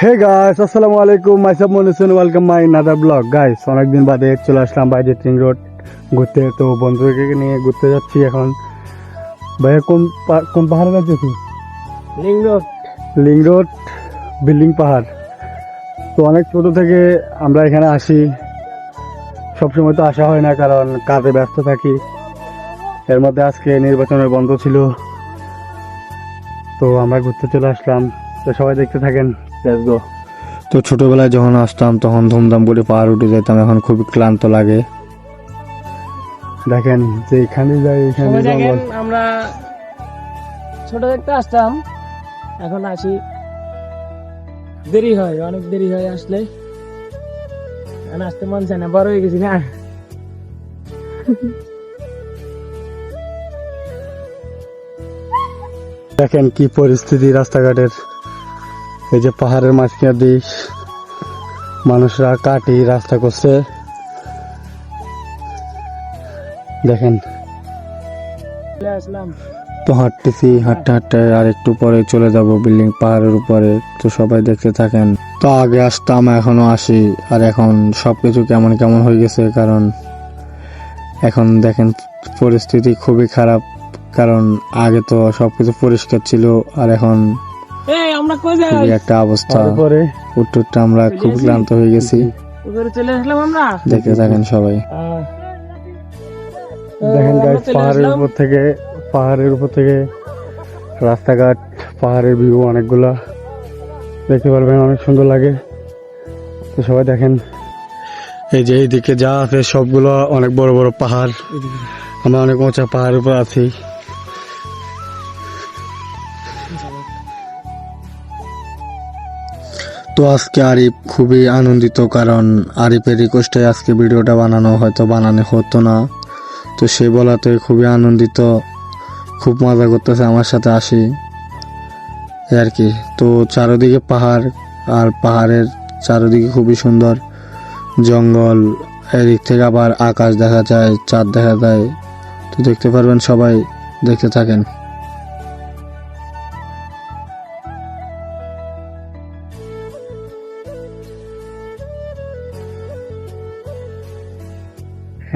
হে guys, আসসালামু আলাইকুম। Myself Monisun, welcome my another vlog. Guys, অনেকদিন বাদে চলে আসলাম বাইরে রিং রোড ঘুরতে। তো বন্ধুদেরকে নিয়ে ঘুরতে যাচ্ছি এখন। ভাইয়া কোন পাহাড়ে যাচ্ছে তুই? লিং রোড বিল্ডিং পাহাড়। তো অনেক ছোট থেকে আমরা এখানে আসি, সবসময় তো আসা হয় না কারণ কাজে ব্যস্ত থাকি। এর মধ্যে আজকে নির্বাচনের বন্ধ ছিল, তো আমরা ঘুরতে চলে আসলাম। তো সবাই দেখতে থাকেন, লেটস গো। তো ছোটবেলায় যখন আসতাম তখন ধুমধাম করে পাহাড় উঠে যেতাম, এখন খুবই ক্লান্ত লাগে। দেখেন যে এখানে যাই এখানে সবাই দেখেন, জঙ্গল। আমরা ছোট দেখতে আসতাম, এখন আসি দেরি হয়, অনেক দেরি হয় আসলে। এখন আসতে মন চায় না, বড় হয়ে গেছি না। দেখেন কি পরিস্থিতি রাস্তাঘাটের। এই যে পাহাড়ের মাঝখান দিয়ে মানুষরা কাটি রাস্তা করছে, দেখেন। চলে আসলাম। তো হাঁটতেছি, হাঁটতে হাঁটতে আর একটু পরে চলে যাব বিল্ডিং পাহাড়ের উপরে। তো সবাই দেখতে থাকেন। তো আগে আসতাম, এখনো আসি, আর এখন সবকিছু কেমন কেমন হয়ে গেছে, কারণ এখন দেখেন পরিস্থিতি খুবই খারাপ। কারণ আগে তো সবকিছু পরিষ্কার ছিল, আর এখন এই আমরা কই যাই? খুবই একটা অবস্থা। উঠতে উঠতে আমরা খুব ক্লান্ত হয়ে গেছি। উপরে চলে আসলাম আমরা। দেখতে থাকেন সবাই। তো দেখেন আমরা গাইস, চলে পাহাড়ের আসলাম। উপর থেকে রাস্তাঘাট, পাহাড়ের ভিউ অনেকগুলা দেখতে পারবেন, অনেক সুন্দর লাগে। তো সবাই দেখেন, এই যে এইদিকে যা আছে সবগুলো অনেক বড় বড় পাহাড়। আমরা অনেক উঁচা পাহাড়ের উপর আছি। তো আজকে আরিফ খুবই আনন্দিত, কারণ আরিফের রিকোয়েস্টে আজকে ভিডিওটা বানানো হতো না। তো সে বলাতে খুবই আনন্দিত, খুব মজা করতেছে আমার সাথে আসি এই আর কি। তো চারদিকে পাহাড়, আর পাহাড়ের চারদিকে খুবই সুন্দর জঙ্গল। এদিক থেকে আবার আকাশ দেখা যায়, চাঁদ দেখা যায়। তো দেখতে পারবেন, সবাই দেখতে থাকেন।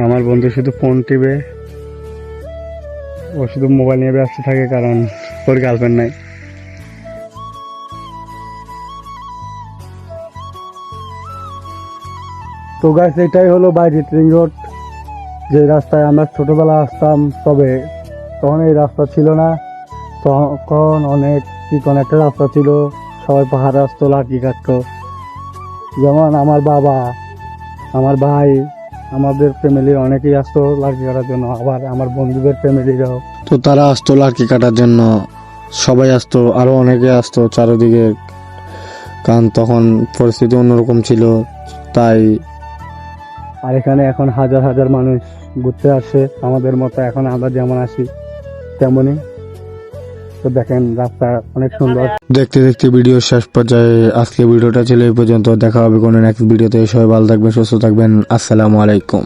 আমার বন্ধু শুধু ফোন টিপে, ও শুধু মোবাইল নিয়ে ব্যস্ত থাকে, কারণ ওর গার্লফ্রেন্ড নাই। তো গাইস, এটাই হলো বাইরে রিং রোড, যে রাস্তায় আমরা ছোটবেলা আসতাম। তবে তখন এই রাস্তা ছিল না, তখন অনেক চিকন একটা রাস্তা ছিল। সবাই পাহাড়ে আসতো, লাঠি কাটতো। যেমন আমার বাবা, আমার ভাই, আমাদের ফ্যামিলির অনেকেই আসতো লাঠি কাটার জন্য, আবার আমার বন্ধুদের ফ্যামিলিরাও। তো তারা আসতো লাঠি কাটার জন্য, সবাই আসতো, আরো অনেকে আসতো চারিদিকে। কারণ তখন পরিস্থিতি অন্যরকম ছিল, তাই। আর এখানে এখন হাজার হাজার মানুষ ঘুরতে আসে আমাদের মতো। এখন আমরা যেমন আসি তেমনই। তো দেখেন রাস্তা অনেক সুন্দর। দেখতে দেখতে ভিডিও শেষ পর্যায়ে আজকে ভিডিওটা ছিল এই পর্যন্ত। দেখা হবে কোনো নেক্সট ভিডিওতে। সবাই ভালো থাকবেন, সুস্থ থাকবেন। আসসালামু আলাইকুম।